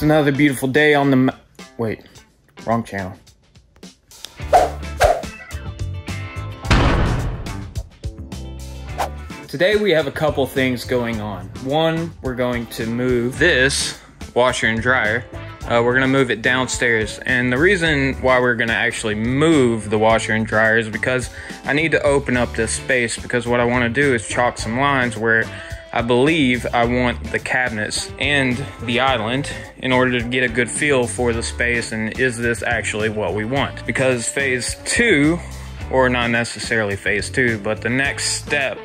It's another beautiful day on the wait, wrong channel. Today we have a couple things going on. One, we're going to move this washer and dryer. We're gonna move it downstairs. And the reason why we're gonna actually move the washer and dryer is because I need to open up this space, because what I wanna do is chalk some lines where I believe I want the cabinets and the island in order to get a good feel for the space and is this actually what we want. Because phase 2, or not necessarily phase 2, but the next step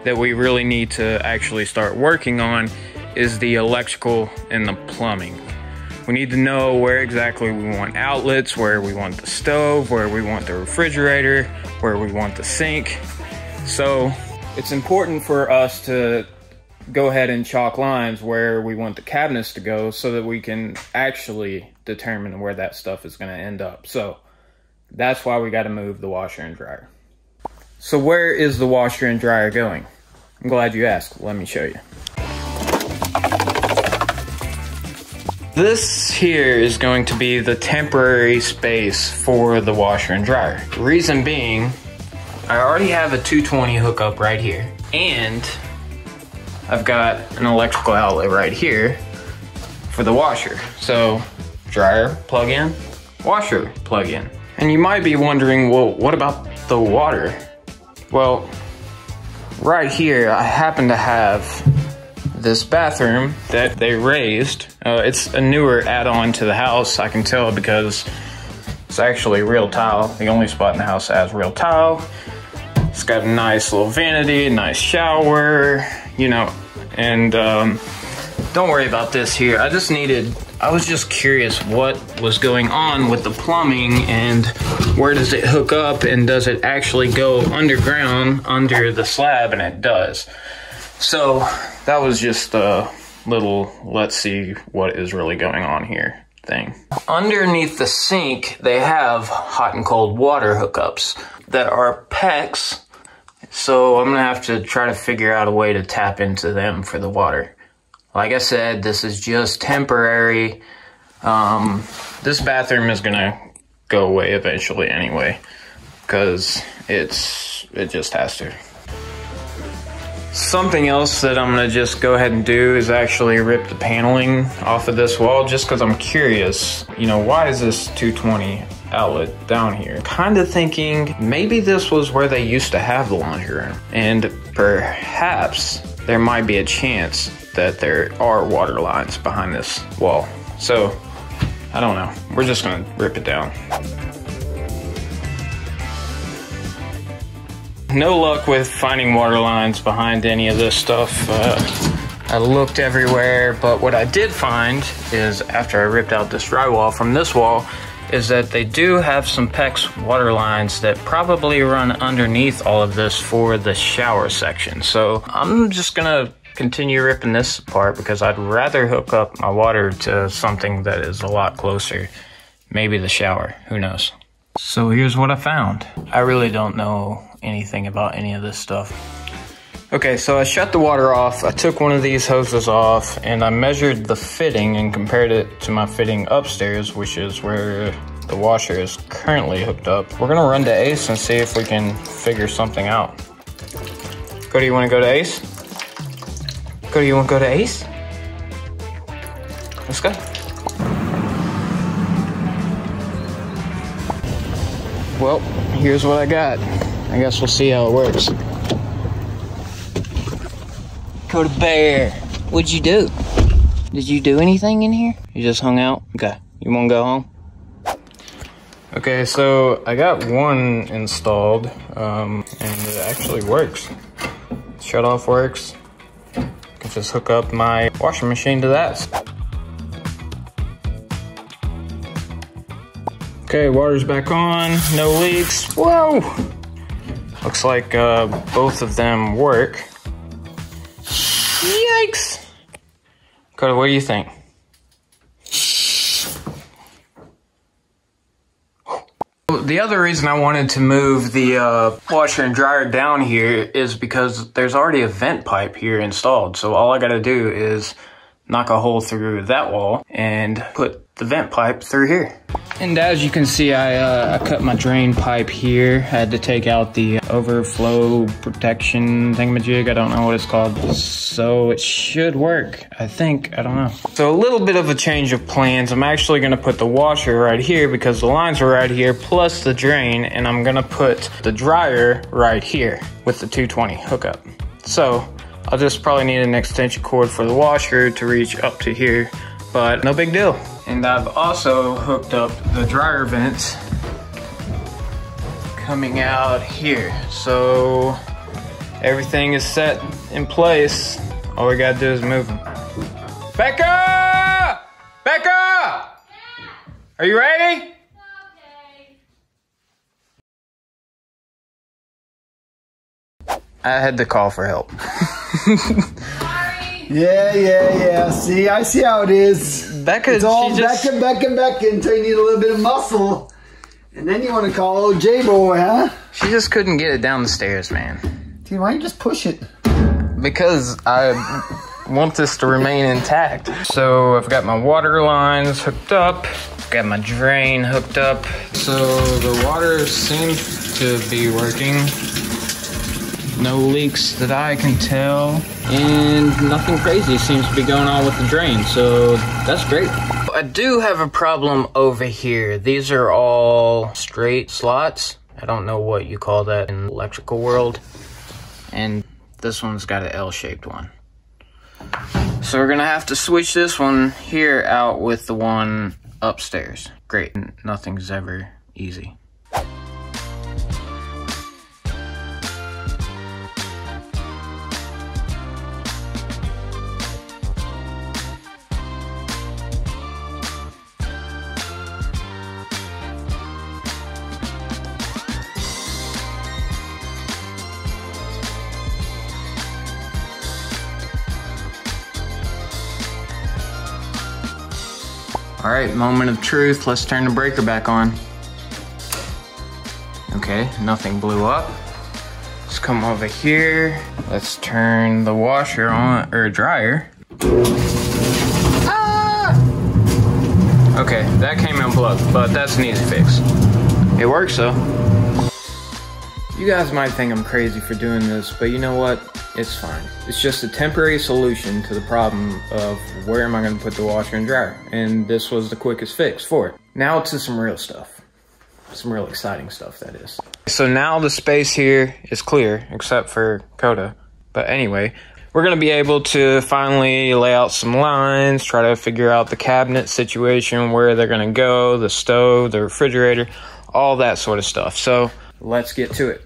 that we really need to actually start working on is the electrical and the plumbing. We need to know where exactly we want outlets, where we want the stove, where we want the refrigerator, where we want the sink. So it's important for us to go ahead and chalk lines where we want the cabinets to go so that we can actually determine where that stuff is going to end up. So that's why we got to move the washer and dryer. So where is the washer and dryer going? I'm glad you asked. Let me show you. This here is going to be the temporary space for the washer and dryer. The reason being, I already have a 220 hookup right here, and I've got an electrical outlet right here for the washer. So dryer, plug in, washer, plug in. And you might be wondering, well, what about the water? Well, right here, I happen to have this bathroom that they raised. It's a newer add-on to the house, I can tell, because it's actually real tile. The only spot in the house that has real tile. It's got a nice little vanity, a nice shower, you know, and don't worry about this here. I was just curious what was going on with the plumbing and where does it hook up and does it actually go underground under the slab, and it does. So that was just a little let's see what is really going on here thing. Underneath the sink, they have hot and cold water hookups that are PEX. So I'm gonna have to try to figure out a way to tap into them for the water. Like I said, this is just temporary. This bathroom is gonna go away eventually anyway, because it just has to. Something else that I'm gonna just go ahead and do is actually rip the paneling off of this wall, just because I'm curious, you know, why is this 220 outlet down here? Kind of thinking maybe this was where they used to have the laundry room, and perhaps there might be a chance that there are water lines behind this wall. So I don't know, we're just gonna rip it down. No luck with finding water lines behind any of this stuff. I looked everywhere, but what I did find is, after I ripped out this drywall from this wall, is that they do have some PEX water lines that probably run underneath all of this for the shower section. So I'm just gonna continue ripping this apart because I'd rather hook up my water to something that is a lot closer. Maybe the shower, who knows? So here's what I found. I really don't know anything about any of this stuff. Okay, so I shut the water off. I took one of these hoses off and I measured the fitting and compared it to my fitting upstairs, which is where the washer is currently hooked up. We're gonna run to Ace and see if we can figure something out. Cody, you wanna go to Ace? Cody, you wanna go to Ace? Let's go. Well, here's what I got. I guess we'll see how it works. Cody Bear, what'd you do? Did you do anything in here? You just hung out? Okay, you wanna go home? Okay, so I got one installed, and it actually works. Shut off works. I can just hook up my washing machine to that. Okay, water's back on, no leaks. Whoa! Looks like both of them work. Yikes! Cody, what do you think? The other reason I wanted to move the washer and dryer down here is because there's already a vent pipe here installed. So all I gotta do is knock a hole through that wall and put the vent pipe through here. And as you can see, I cut my drain pipe here. I had to take out the overflow protection thingamajig. I don't know what it's called. So it should work, I think. I don't know. So a little bit of a change of plans. I'm actually gonna put the washer right here because the lines are right here, plus the drain, and I'm gonna put the dryer right here with the 220 hookup. So I'll just probably need an extension cord for the washer to reach up to here, but no big deal. And I've also hooked up the dryer vents coming out here. So everything is set in place. All we gotta do is move them. Becca! Becca! Yeah. Are you ready? Okay. I had to call for help. Yeah. See, I see how it is. Becca, it's all Becca until you need a little bit of muscle. And then you want to call old J-Boy, huh? She just couldn't get it down the stairs, man. Dude, why don't you just push it? Because I want this to remain intact. So I've got my water lines hooked up. Got my drain hooked up. So the water seems to be working. No leaks that I can tell, and nothing crazy seems to be going on with the drain, so that's great. I do have a problem over here. These are all straight slots. I don't know what you call that in the electrical world. And this one's got an L-shaped one. So we're gonna have to switch this one here out with the one upstairs. Great, nothing's ever easy. All right, moment of truth. Let's turn the breaker back on. Okay, nothing blew up. Let's come over here. Let's turn the washer on, or dryer. Ah! Okay, that came unplugged, but that's an easy fix. It works though. You guys might think I'm crazy for doing this, but you know what? It's fine. It's just a temporary solution to the problem of where am I going to put the washer and dryer, and this was the quickest fix for it. Now to some real stuff. Some real exciting stuff, that is. So now the space here is clear, except for Coda. But anyway, we're going to be able to finally lay out some lines, try to figure out the cabinet situation, where they're going to go, the stove, the refrigerator, all that sort of stuff. So let's get to it.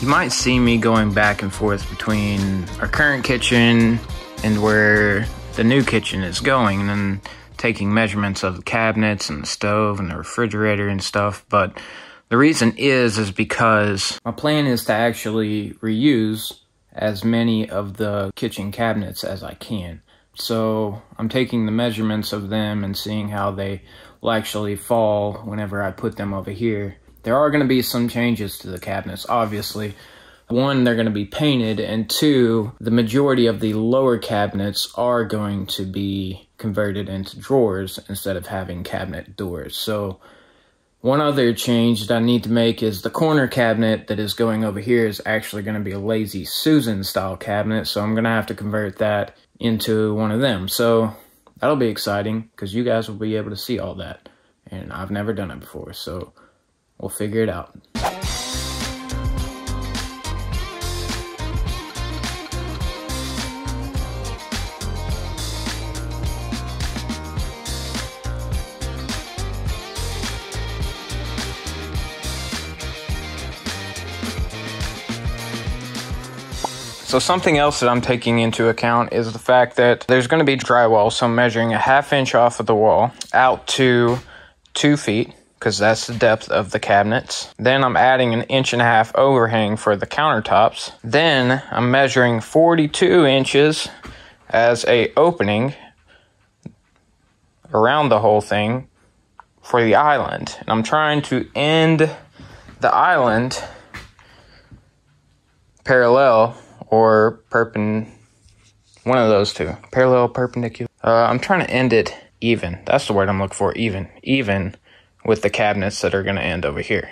You might see me going back and forth between our current kitchen and where the new kitchen is going, and then taking measurements of the cabinets and the stove and the refrigerator and stuff. But the reason is because my plan is to actually reuse as many of the kitchen cabinets as I can. So I'm taking the measurements of them and seeing how they will actually fall whenever I put them over here. There are going to be some changes to the cabinets, obviously. One, they're going to be painted, and two, the majority of the lower cabinets are going to be converted into drawers instead of having cabinet doors. So one other change that I need to make is the corner cabinet that is going over here is actually going to be a Lazy Susan style cabinet, so I'm going to have to convert that into one of them. So that'll be exciting because you guys will be able to see all that, and I've never done it before, so we'll figure it out. So something else that I'm taking into account is the fact that there's going to be drywall, so I'm measuring a 1/2 inch off of the wall out to 2 feet, because that's the depth of the cabinets. Then I'm adding an 1.5 inch overhang for the countertops. Then I'm measuring 42 inches as a opening around the whole thing for the island. And I'm trying to end the island parallel or one of those two. Parallel, perpendicular. I'm trying to end it even. That's the word I'm looking for, even. Even with the cabinets that are going to end over here.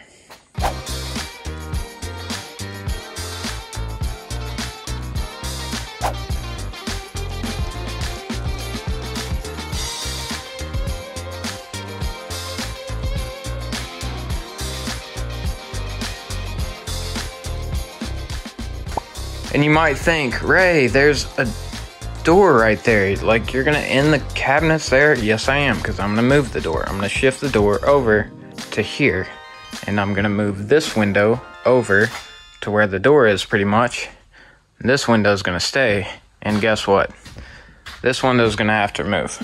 And you might think, Ray, there's a door right there. Like, you're gonna end the cabinets there? Yes, I am, because I'm gonna move the door. I'm gonna shift the door over to here. And I'm gonna move this window over to where the door is, pretty much. And this window's gonna stay. And guess what? This window's gonna have to move.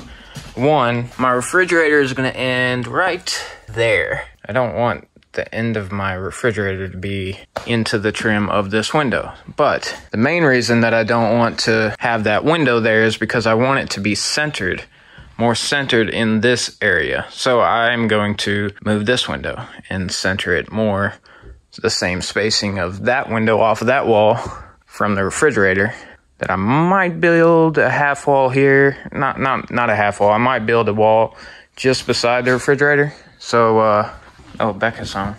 One, my refrigerator is gonna end right there. I don't want the end of my refrigerator to be into the trim of this window. But the main reason that I don't want to have that window there is because I want it to be centered, more centered in this area. So I'm going to move this window and center it more, the same spacing of that window off of that wall from the refrigerator. That I might build a half wall here, not a half wall. I might build a wall just beside the refrigerator. So oh, Becca's on.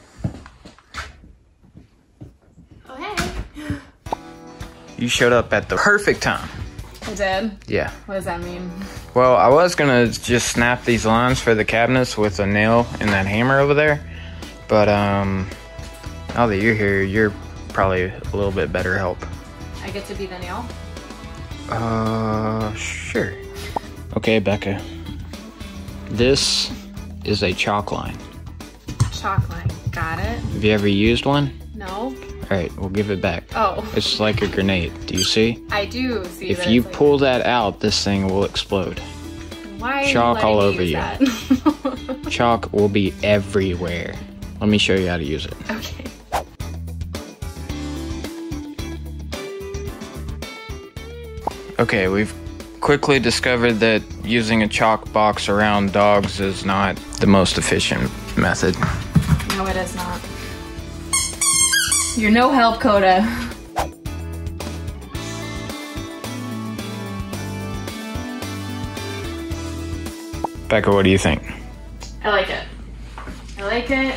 Oh, hey. You showed up at the perfect time. I did? Yeah. What does that mean? Well, I was gonna just snap these lines for the cabinets with a nail and that hammer over there. But now that you're here, you're probably a little bit better help. I get to be the nail? Sure. Okay, Becca. This is a chalk line. Chalk line. Got it. Have you ever used one? No. Alright, we'll give it back. Oh. It's like a grenade. Do you see? I do see. If you pull that out, this thing will explode. Why? Chalk all over you. That? Chalk will be everywhere. Let me show you how to use it. Okay. Okay, we've quickly discovered that using a chalk box around dogs is not the most efficient method. No, it is not. You're no help, Coda. Becca, what do you think? I like it. I like it.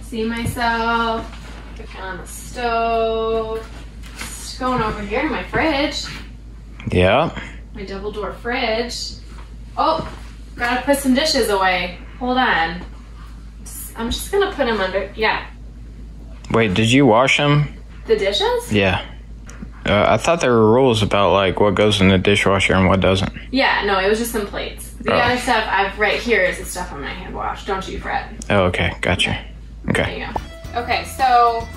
See myself cooking on the stove. Just going over here to my fridge. Yeah. My double door fridge. Oh, gotta put some dishes away. Hold on. I'm just gonna put them under, yeah. Wait, did you wash them? The dishes? Yeah. I thought there were rules about like what goes in the dishwasher and what doesn't. Yeah, no, it was just some plates. The other stuff I've right here is the stuff I'm gonna hand wash. Don't you fret. Oh, okay, gotcha. Okay. There you go. Okay, so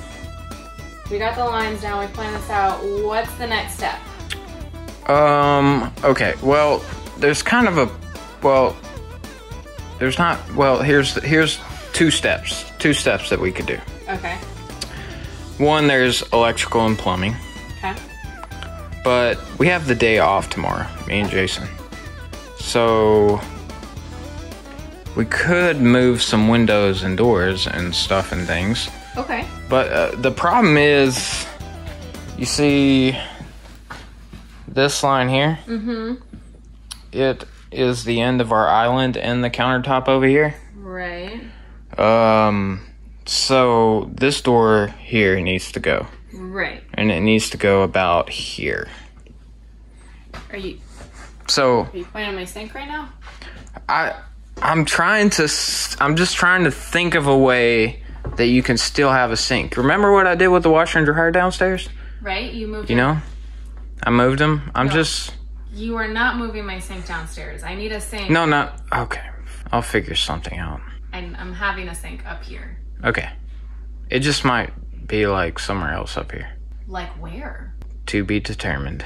we got the lines down, we planned this out. What's the next step? Okay, well, there's kind of a, well, there's not, well, here's 2 steps that we could do. Okay. One, there's electrical and plumbing, Okay. but we have the day off tomorrow, me and Jason. So we could move some windows and doors and stuff and things. Okay. But the problem is, you see this line here? Mm-hmm. It is the end of our island and the countertop over here. Right. So this door here needs to go. Right. And it needs to go about here. Are you So pointing at my sink right now? I'm just trying to think of a way that you can still have a sink. Remember what I did with the washer and dryer downstairs? Right? You moved You know? I moved them. No. You are not moving my sink downstairs. I need a sink. No, not... Okay. I'll figure something out. I'm having a sink up here. Okay. It just might be like somewhere else up here. Like where? To be determined.